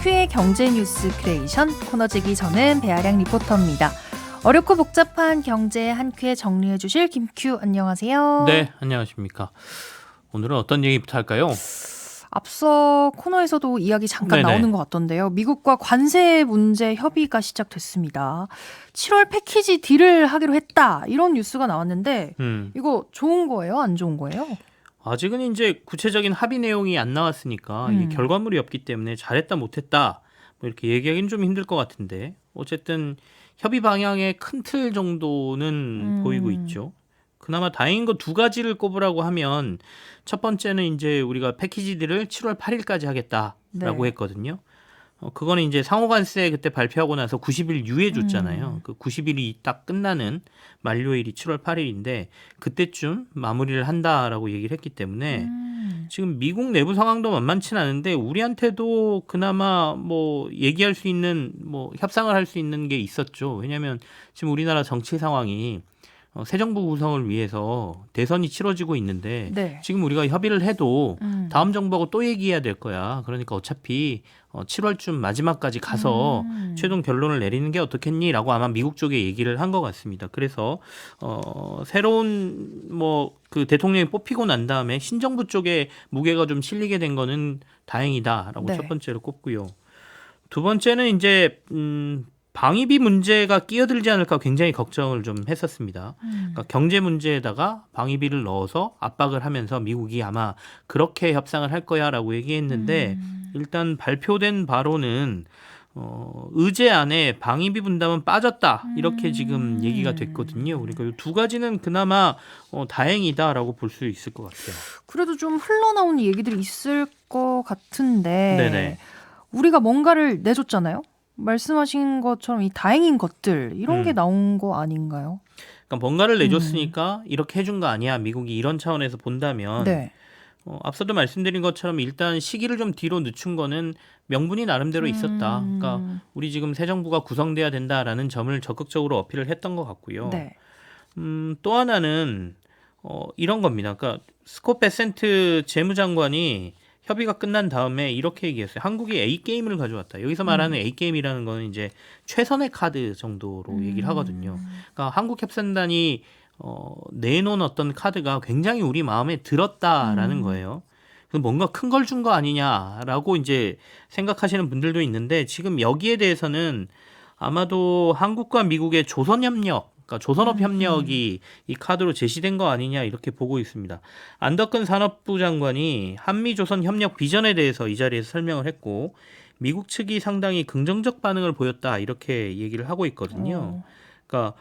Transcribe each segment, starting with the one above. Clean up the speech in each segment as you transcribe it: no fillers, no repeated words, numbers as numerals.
김큐의 경제뉴스 크리에이션 코너지기 저는 배아량 리포터입니다. 어렵고 복잡한 경제 한 큐에 정리해 주실 김큐 안녕하세요. 네, 안녕하십니까. 오늘은 어떤 얘기부터 할까요? 앞서 코너에서도 이야기 잠깐 네네. 나오는 것 같던데요. 미국과 관세 문제 협의가 시작됐습니다. 7월 패키지 딜을 하기로 했다. 이런 뉴스가 나왔는데 이거 좋은 거예요? 안 좋은 거예요? 아직은 이제 구체적인 합의 내용이 안 나왔으니까 이게 결과물이 없기 때문에 잘했다 못했다 뭐 이렇게 얘기하기는 좀 힘들 것 같은데 어쨌든 협의 방향의 큰 틀 정도는 보이고 있죠. 그나마 다행인 거 두 가지를 꼽으라고 하면 첫 번째는 이제 우리가 패키지들을 7월 8일까지 하겠다라고 네. 했거든요. 그거는 이제 상호관세 그때 발표하고 나서 90일 유예 줬잖아요. 그 90일이 딱 끝나는 만료일이 7월 8일인데 그때쯤 마무리를 한다라고 얘기를 했기 때문에 지금 미국 내부 상황도 만만치는 않은데 우리한테도 그나마 뭐 얘기할 수 있는 뭐 협상을 할 수 있는 게 있었죠. 왜냐하면 지금 우리나라 정치 상황이 새 정부 구성을 위해서 대선이 치러지고 있는데 네. 지금 우리가 협의를 해도 다음 정부하고 또 얘기해야 될 거야. 그러니까 어차피 7월쯤 마지막까지 가서 최종 결론을 내리는 게 어떻겠니라고 아마 미국 쪽에 얘기를 한 것 같습니다. 그래서 새로운 뭐 그 대통령이 뽑히고 난 다음에 신정부 쪽에 무게가 좀 실리게 된 거는 다행이다라고 네. 첫 번째로 꼽고요. 두 번째는 이제 방위비 문제가 끼어들지 않을까 굉장히 걱정을 좀 했었습니다. 그러니까 경제 문제에다가 방위비를 넣어서 압박을 하면서 미국이 아마 그렇게 협상을 할 거야라고 얘기했는데 일단 발표된 바로는 의제 안에 방위비 분담은 빠졌다 이렇게 지금 얘기가 됐거든요. 그러니까 이 두 가지는 그나마 다행이다라고 볼 수 있을 것 같아요. 그래도 좀 흘러나온 얘기들이 있을 것 같은데 네네. 우리가 뭔가를 내줬잖아요. 말씀하신 것처럼 이 다행인 것들 이런 게 나온 거 아닌가요? 그러니까 뭔가를 내줬으니까 이렇게 해준 거 아니야. 미국이 이런 차원에서 본다면 네. 앞서도 말씀드린 것처럼 일단 시기를 좀 뒤로 늦춘 거는 명분이 나름대로 있었다. 그러니까 우리 지금 새 정부가 구성돼야 된다라는 점을 적극적으로 어필을 했던 것 같고요. 네. 또 하나는 이런 겁니다. 그러니까 스콧 베센트 재무장관이 협의가 끝난 다음에 이렇게 얘기했어요. 한국이 A게임을 가져왔다. 여기서 말하는 A게임이라는 거는 이제 최선의 카드 정도로 얘기를 하거든요. 그러니까 한국협상단이 내놓은 어떤 카드가 굉장히 우리 마음에 들었다라는 거예요. 그래서 뭔가 큰 걸 준 거 아니냐라고 이제 생각하시는 분들도 있는데 지금 여기에 대해서는 아마도 한국과 미국의 조선협력 그러니까 조선업 협력이 이 카드로 제시된 거 아니냐 이렇게 보고 있습니다. 안덕근 산업부 장관이 한미조선 협력 비전에 대해서 이 자리에서 설명을 했고 미국 측이 상당히 긍정적 반응을 보였다 이렇게 얘기를 하고 있거든요. 그러니까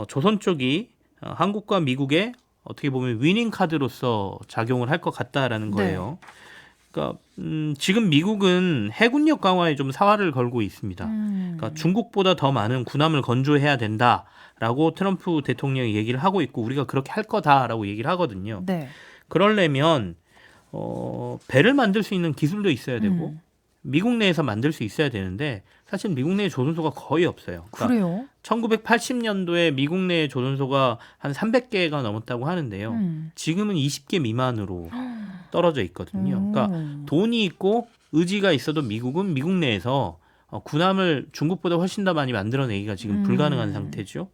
조선 쪽이 한국과 미국의 어떻게 보면 위닝 카드로서 작용을 할 것 같다라는 거예요. 그러니까 지금 미국은 해군력 강화에 좀 사활을 걸고 있습니다. 그러니까 중국보다 더 많은 군함을 건조해야 된다라고 트럼프 대통령이 얘기를 하고 있고 우리가 그렇게 할 거다라고 얘기를 하거든요. 네. 그러려면 배를 만들 수 있는 기술도 있어야 되고 미국 내에서 만들 수 있어야 되는데 사실 미국 내에 조선소가 거의 없어요. 그러니까 그래요? 1980년도에 미국 내에 조선소가 한 300개가 넘었다고 하는데요. 지금은 20개 미만으로 떨어져 있거든요. 그러니까 돈이 있고 의지가 있어도 미국은 미국 내에서 군함을 중국보다 훨씬 더 많이 만들어내기가 지금 불가능한 상태죠.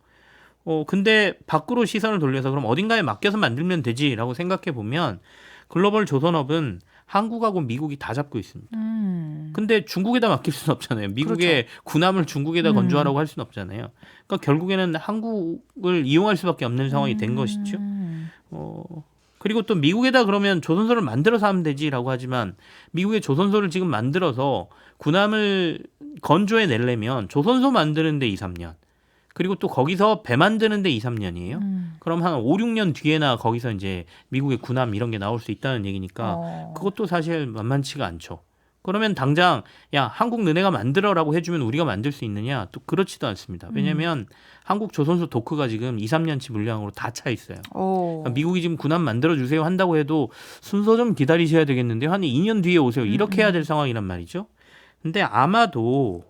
근데 밖으로 시선을 돌려서 그럼 어딘가에 맡겨서 만들면 되지라고 생각해 보면 글로벌 조선업은 한국하고 미국이 다 잡고 있습니다. 근데 중국에다 맡길 수는 없잖아요. 미국의 군함을 중국에다 건조하라고 할 수는 없잖아요. 그러니까 결국에는 한국을 이용할 수밖에 없는 상황이 된 것이죠. 그리고 또 미국에다 그러면 조선소를 만들어서 하면 되지라고 하지만 미국의 조선소를 지금 만들어서 군함을 건조해 내려면 조선소 만드는데 2, 3년. 그리고 또 거기서 배 만드는데 2, 3년이에요. 그럼 한 5, 6년 뒤에나 거기서 이제 미국의 군함 이런 게 나올 수 있다는 얘기니까 그것도 사실 만만치가 않죠. 그러면 당장 야 한국 너네가 만들어라고 해주면 우리가 만들 수 있느냐? 또 그렇지도 않습니다. 왜냐하면 한국 조선소 도크가 지금 2, 3년치 물량으로 다 차 있어요. 그러니까 미국이 지금 군함 만들어주세요 한다고 해도 순서 좀 기다리셔야 되겠는데요. 한 2년 뒤에 오세요. 이렇게 해야 될 상황이란 말이죠. 근데 아마도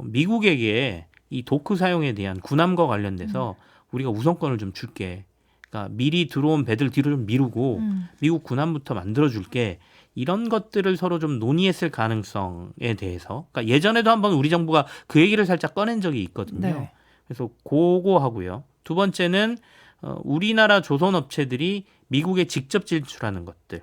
미국에게 이 도크 사용에 대한 군함과 관련돼서 우리가 우선권을 좀 줄게. 그러니까 미리 들어온 배들 뒤로 좀 미루고 미국 군함부터 만들어줄게. 이런 것들을 서로 좀 논의했을 가능성에 대해서 그러니까 예전에도 한번 우리 정부가 그 얘기를 살짝 꺼낸 적이 있거든요. 네. 그래서 그거 하고요. 두 번째는 우리나라 조선업체들이 미국에 직접 진출하는 것들.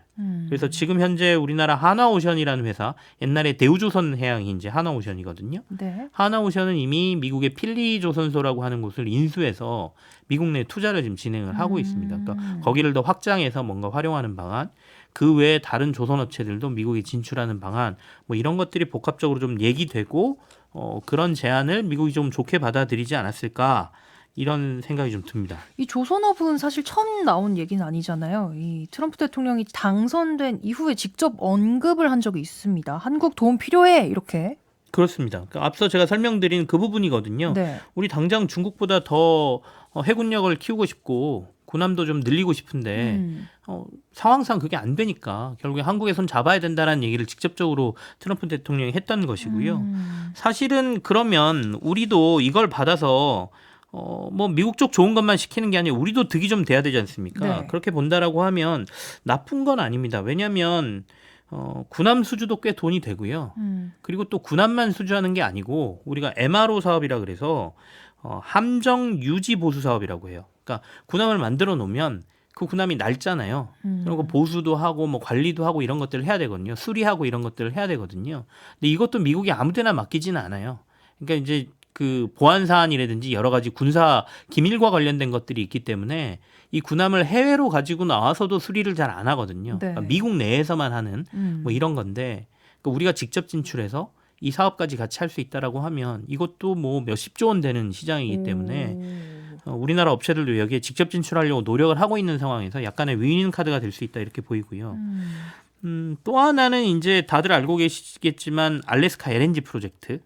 그래서 지금 현재 우리나라 하나오션이라는 회사, 옛날에 대우조선해양이 이제 하나오션이거든요. 네. 하나오션은 이미 미국의 필리조선소라고 하는 곳을 인수해서 미국 내 투자를 지금 진행을 하고 있습니다. 그러니까 거기를 더 확장해서 뭔가 활용하는 방안, 그 외에 다른 조선업체들도 미국에 진출하는 방안, 뭐 이런 것들이 복합적으로 좀 얘기되고 그런 제안을 미국이 좀 좋게 받아들이지 않았을까. 이런 생각이 좀 듭니다. 이 조선업은 사실 처음 나온 얘기는 아니잖아요. 이 트럼프 대통령이 당선된 이후에 직접 언급을 한 적이 있습니다. 한국 도움 필요해 이렇게. 그렇습니다. 그러니까 앞서 제가 설명드린 그 부분이거든요. 네. 우리 당장 중국보다 더 해군력을 키우고 싶고 군함도 좀 늘리고 싶은데 상황상 그게 안 되니까 결국에 한국에 손 잡아야 된다는 얘기를 직접적으로 트럼프 대통령이 했던 것이고요. 사실은 그러면 우리도 이걸 받아서 뭐 미국 쪽 좋은 것만 시키는 게 아니라 우리도 득이 좀 돼야 되지 않습니까? 네. 그렇게 본다라고 하면 나쁜 건 아닙니다. 왜냐하면 군함 수주도 꽤 돈이 되고요. 그리고 또 군함만 수주하는 게 아니고 우리가 MRO 사업이라 그래서 함정 유지 보수 사업이라고 해요. 그러니까 군함을 만들어 놓으면 그 군함이 낡잖아요. 그리고 보수도 하고 뭐 관리도 하고 이런 것들을 해야 되거든요. 수리하고 이런 것들을 해야 되거든요. 근데 이것도 미국이 아무데나 맡기지는 않아요. 그러니까 이제 그 보안 사안이라든지 여러 가지 군사 기밀과 관련된 것들이 있기 때문에 이 군함을 해외로 가지고 나와서도 수리를 잘 안 하거든요. 네. 그러니까 미국 내에서만 하는 뭐 이런 건데 그러니까 우리가 직접 진출해서 이 사업까지 같이 할 수 있다라고 하면 이것도 뭐 몇십조 원 되는 시장이기 때문에 우리나라 업체들도 여기에 직접 진출하려고 노력을 하고 있는 상황에서 약간의 위인 카드가 될 수 있다 이렇게 보이고요. 또 하나는 이제 다들 알고 계시겠지만 알래스카 LNG 프로젝트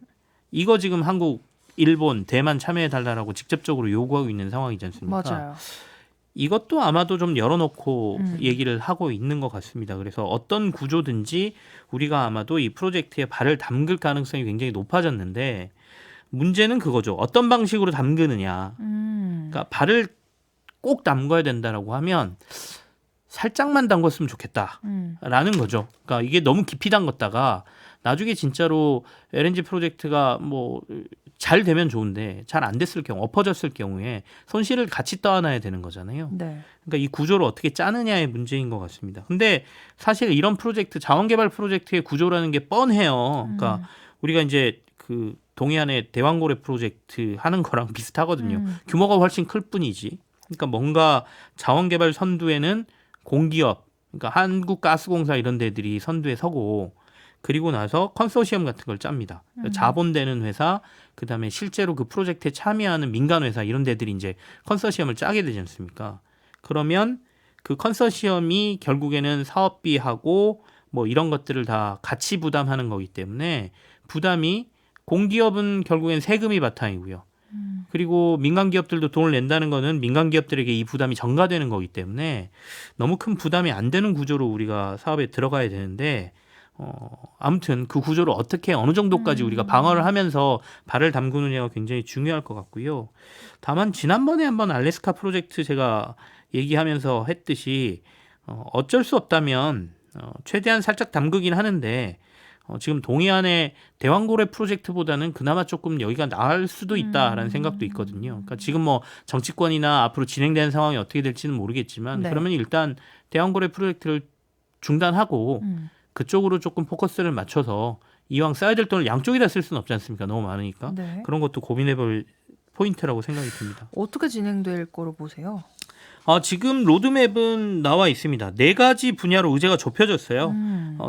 이거 지금 한국 일본, 대만 참여해달라고 직접적으로 요구하고 있는 상황이지 않습니까? 맞아요. 이것도 아마도 좀 열어놓고 얘기를 하고 있는 것 같습니다. 그래서 어떤 구조든지 우리가 아마도 이 프로젝트에 발을 담글 가능성이 굉장히 높아졌는데 문제는 그거죠. 어떤 방식으로 담그느냐. 그러니까 발을 꼭 담궈야 된다라고 하면 살짝만 담궜으면 좋겠다라는 거죠. 그러니까 이게 너무 깊이 담궜다가 나중에 진짜로 LNG 프로젝트가 뭐 잘 되면 좋은데 잘 안 됐을 경우 엎어졌을 경우에 손실을 같이 떠안아야 되는 거잖아요. 네. 그러니까 이 구조를 어떻게 짜느냐의 문제인 것 같습니다. 근데 사실 이런 프로젝트 자원개발 프로젝트의 구조라는 게 뻔해요. 그러니까 우리가 이제 그 동해안의 대왕고래 프로젝트 하는 거랑 비슷하거든요. 규모가 훨씬 클 뿐이지. 그러니까 뭔가 자원개발 선두에는 공기업, 그러니까 한국가스공사 이런 데들이 선두에 서고 그리고 나서 컨소시엄 같은 걸 짭니다. 자본되는 회사, 그다음에 실제로 그 프로젝트에 참여하는 민간 회사 이런 데들이 이제 컨소시엄을 짜게 되지 않습니까? 그러면 그 컨소시엄이 결국에는 사업비하고 뭐 이런 것들을 다 같이 부담하는 거기 때문에 부담이 공기업은 결국엔 세금이 바탕이고요. 그리고 민간 기업들도 돈을 낸다는 거는 민간 기업들에게 이 부담이 전가되는 거기 때문에 너무 큰 부담이 안 되는 구조로 우리가 사업에 들어가야 되는데 아무튼 그 구조를 어떻게 어느 정도까지 우리가 방어를 하면서 발을 담그느냐가 굉장히 중요할 것 같고요. 다만 지난번에 한번 알래스카 프로젝트 제가 얘기하면서 했듯이 어쩔 수 없다면 최대한 살짝 담그긴 하는데 지금 동해안의 대왕고래 프로젝트보다는 그나마 조금 여기가 나을 수도 있다라는 생각도 있거든요. 그러니까 지금 뭐 정치권이나 앞으로 진행되는 상황이 어떻게 될지는 모르겠지만 네. 그러면 일단 대왕고래 프로젝트를 중단하고 그쪽으로 조금 포커스를 맞춰서 이왕 써야 될 돈을 양쪽에다 쓸 수는 없지 않습니까? 너무 많으니까. 네. 그런 것도 고민해볼 포인트라고 생각이 듭니다. 어떻게 진행될 거로 보세요? 지금 로드맵은 나와 있습니다. 4가지 분야로 의제가 좁혀졌어요.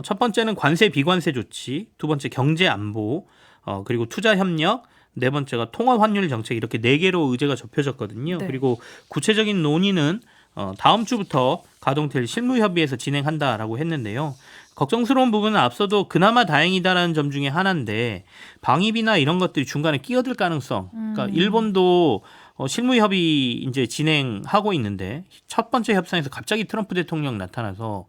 첫 번째는 관세 비관세 조치, 두 번째 경제 안보, 그리고 투자 협력, 네 번째가 통화 환율 정책 이렇게 4개로 의제가 좁혀졌거든요. 네. 그리고 구체적인 논의는 다음 주부터 가동될 실무협의에서 진행한다라고 했는데요. 걱정스러운 부분은 앞서도 그나마 다행이다라는 점 중에 하나인데 방위비나 이런 것들이 중간에 끼어들 가능성. 그러니까 일본도 실무협의 이제 진행하고 있는데 첫 번째 협상에서 갑자기 트럼프 대통령 나타나서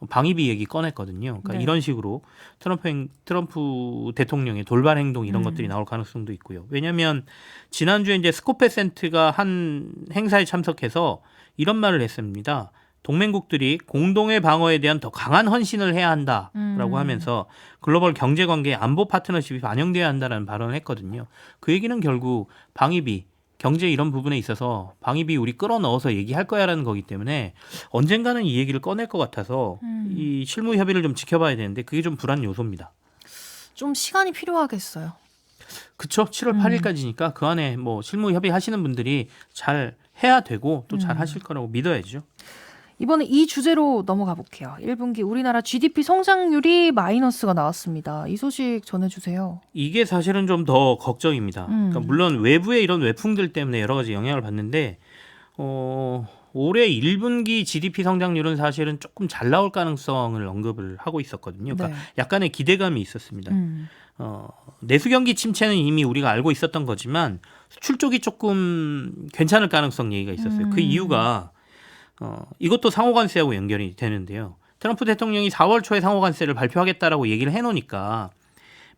방위비 얘기 꺼냈거든요. 그러니까 네. 이런 식으로 트럼프 대통령의 돌발 행동 이런 것들이 나올 가능성도 있고요. 왜냐하면 지난주에 이제 스코페센트가 한 행사에 참석해서 이런 말을 했습니다. 동맹국들이 공동의 방어에 대한 더 강한 헌신을 해야 한다라고 하면서 글로벌 경제관계 안보 파트너십이 반영돼야 한다라는 발언을 했거든요. 그 얘기는 결국 방위비, 경제 이런 부분에 있어서 방위비 우리 끌어넣어서 얘기할 거야라는 거기 때문에 언젠가는 이 얘기를 꺼낼 것 같아서 이 실무 협의를 좀 지켜봐야 되는데 그게 좀 불안 요소입니다. 좀 시간이 필요하겠어요. 그쵸? 7월 8일까지니까 그 안에 뭐 실무 협의하시는 분들이 잘 해야 되고 또 잘 하실 거라고 믿어야죠. 이번에 이 주제로 넘어가 볼게요. 1분기 우리나라 GDP 성장률이 마이너스가 나왔습니다. 이 소식 전해주세요. 이게 사실은 좀 더 걱정입니다. 그러니까 물론 외부의 이런 외풍들 때문에 여러 가지 영향을 받는데 올해 1분기 GDP 성장률은 사실은 조금 잘 나올 가능성을 언급을 하고 있었거든요. 그러니까 네. 약간의 기대감이 있었습니다. 내수 경기 침체는 이미 우리가 알고 있었던 거지만 수출 쪽이 조금 괜찮을 가능성 얘기가 있었어요. 그 이유가 이것도 상호관세하고 연결이 되는데요. 트럼프 대통령이 4월 초에 상호관세를 발표하겠다라고 얘기를 해놓으니까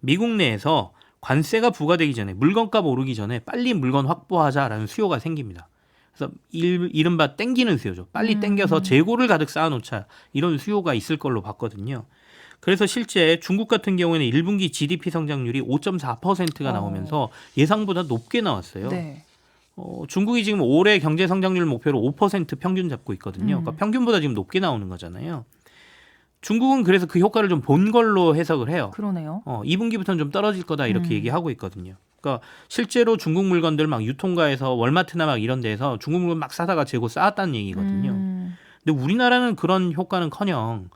미국 내에서 관세가 부과되기 전에 물건값 오르기 전에 빨리 물건 확보하자라는 수요가 생깁니다. 그래서 이른바 땡기는 수요죠. 빨리 땡겨서 재고를 가득 쌓아놓자 이런 수요가 있을 걸로 봤거든요. 그래서 실제 중국 같은 경우에는 1분기 GDP 성장률이 5.4%가 나오면서 예상보다 높게 나왔어요. 네. 중국이 지금 올해 경제 성장률 목표로 5% 평균 잡고 있거든요. 그러니까 평균보다 지금 높게 나오는 거잖아요. 중국은 그래서 그 효과를 좀 본 걸로 해석을 해요. 그러네요. 2분기부터는 좀 떨어질 거다 이렇게 얘기하고 있거든요. 그러니까 실제로 중국 물건들 막 유통가에서 월마트나 막 이런 데서 중국 물건 막 사다가 재고 쌓았다는 얘기거든요. 근데 우리나라는 그런 효과는커녕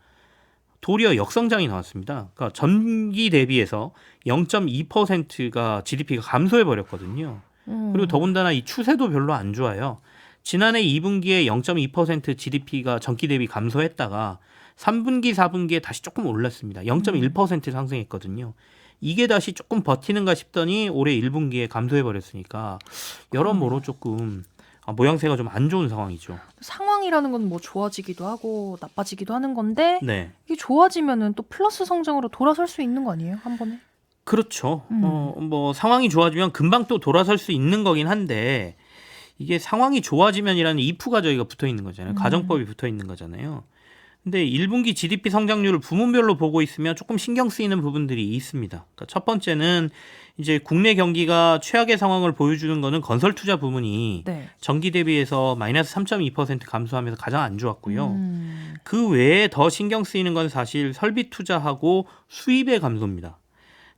도리어 역성장이 나왔습니다. 그러니까 전기 대비해서 0.2%가 GDP가 감소해 버렸거든요. 그리고 더군다나 이 추세도 별로 안 좋아요. 지난해 2분기에 0.2% GDP가 전기 대비 감소했다가 3분기, 4분기에 다시 조금 올랐습니다. 0.1% 상승했거든요. 이게 다시 조금 버티는가 싶더니 올해 1분기에 감소해 버렸으니까 여러모로 조금 모양새가 좀 안 좋은 상황이죠. 상황이라는 건 뭐 좋아지기도 하고 나빠지기도 하는 건데 네. 이게 좋아지면은 또 플러스 성장으로 돌아설 수 있는 거 아니에요? 한 번에? 그렇죠. 뭐 상황이 좋아지면 금방 또 돌아설 수 있는 거긴 한데 이게 상황이 좋아지면이라는 if가 저희가 붙어 있는 거잖아요. 가정법이 붙어 있는 거잖아요. 근데 1분기 GDP 성장률을 부문별로 보고 있으면 조금 신경 쓰이는 부분들이 있습니다. 그러니까 첫 번째는 이제 국내 경기가 최악의 상황을 보여주는 거는 건설 투자 부문이 네. 전기 대비해서 마이너스 3.2% 감소하면서 가장 안 좋았고요. 그 외에 더 신경 쓰이는 건 사실 설비 투자하고 수입의 감소입니다.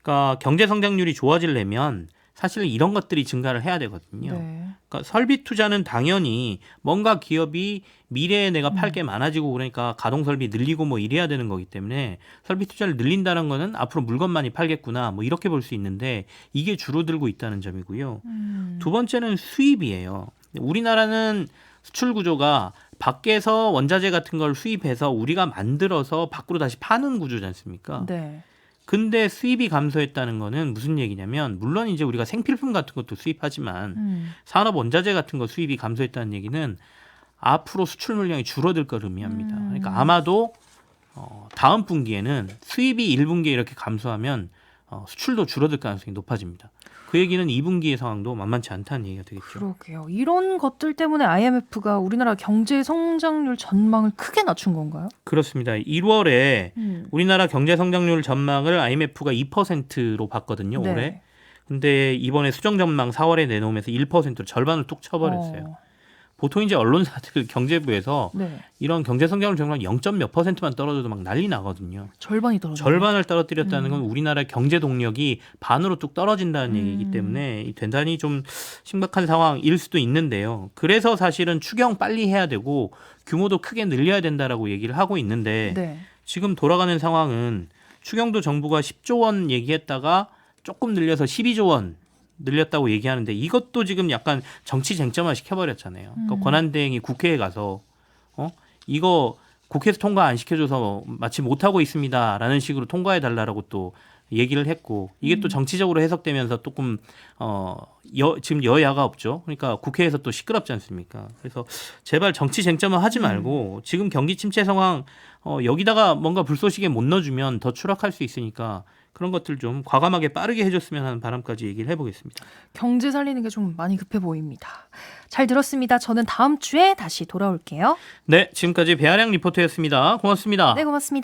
그러니까 경제 성장률이 좋아지려면 사실 이런 것들이 증가를 해야 되거든요. 네. 그러니까 설비 투자는 당연히 뭔가 기업이 미래에 내가 팔 게 많아지고 그러니까 가동 설비 늘리고 뭐 이래야 되는 거기 때문에 설비 투자를 늘린다는 거는 앞으로 물건 많이 팔겠구나 뭐 이렇게 볼 수 있는데 이게 줄어들고 있다는 점이고요. 두 번째는 수입이에요. 우리나라는 수출 구조가 밖에서 원자재 같은 걸 수입해서 우리가 만들어서 밖으로 다시 파는 구조지 않습니까? 네. 근데 수입이 감소했다는 거는 무슨 얘기냐면 물론 이제 우리가 생필품 같은 것도 수입하지만 산업 원자재 같은 거 수입이 감소했다는 얘기는 앞으로 수출 물량이 줄어들 걸 의미합니다. 그러니까 아마도 다음 분기에는 수입이 1분기에 이렇게 감소하면 수출도 줄어들 가능성이 높아집니다. 그 얘기는 2분기의 상황도 만만치 않다는 얘기가 되겠죠. 그러게요. 이런 것들 때문에 IMF가 우리나라 경제 성장률 전망을 크게 낮춘 건가요? 그렇습니다. 1월에 우리나라 경제 성장률 전망을 IMF가 2%로 봤거든요. 네. 올해. 근데 이번에 수정 전망 4월에 내놓으면서 1%로 절반을 뚝 쳐버렸어요. 보통 이제 언론사들 경제부에서 네. 이런 경제 성장률 정말 0.몇%만 떨어져도 막 난리 나거든요. 절반이 떨어졌어요. 절반을 떨어뜨렸다는 건 우리나라의 경제 동력이 반으로 뚝 떨어진다는 얘기이기 때문에 대단히 좀 심각한 상황일 수도 있는데요. 그래서 사실은 추경 빨리 해야 되고 규모도 크게 늘려야 된다라고 얘기를 하고 있는데 네. 지금 돌아가는 상황은 추경도 정부가 10조 원 얘기했다가 조금 늘려서 12조 원 늘렸다고 얘기하는데 이것도 지금 약간 정치 쟁점화 시켜버렸잖아요. 그러니까 권한대행이 국회에 가서 이거 국회에서 통과 안 시켜줘서 마치 못하고 있습니다라는 식으로 통과해달라고 또 얘기를 했고 이게 또 정치적으로 해석되면서 조금 지금 여야가 없죠. 그러니까 국회에서 또 시끄럽지 않습니까? 그래서 제발 정치 쟁점화 하지 말고 지금 경기 침체 상황 여기다가 뭔가 불쏘시개 못 넣어주면 더 추락할 수 있으니까 그런 것들 좀 과감하게 빠르게 해줬으면 하는 바람까지 얘기를 해보겠습니다. 경제 살리는 게 좀 많이 급해 보입니다. 잘 들었습니다. 저는 다음 주에 다시 돌아올게요. 네, 지금까지 배아량 리포터였습니다. 고맙습니다. 네, 고맙습니다.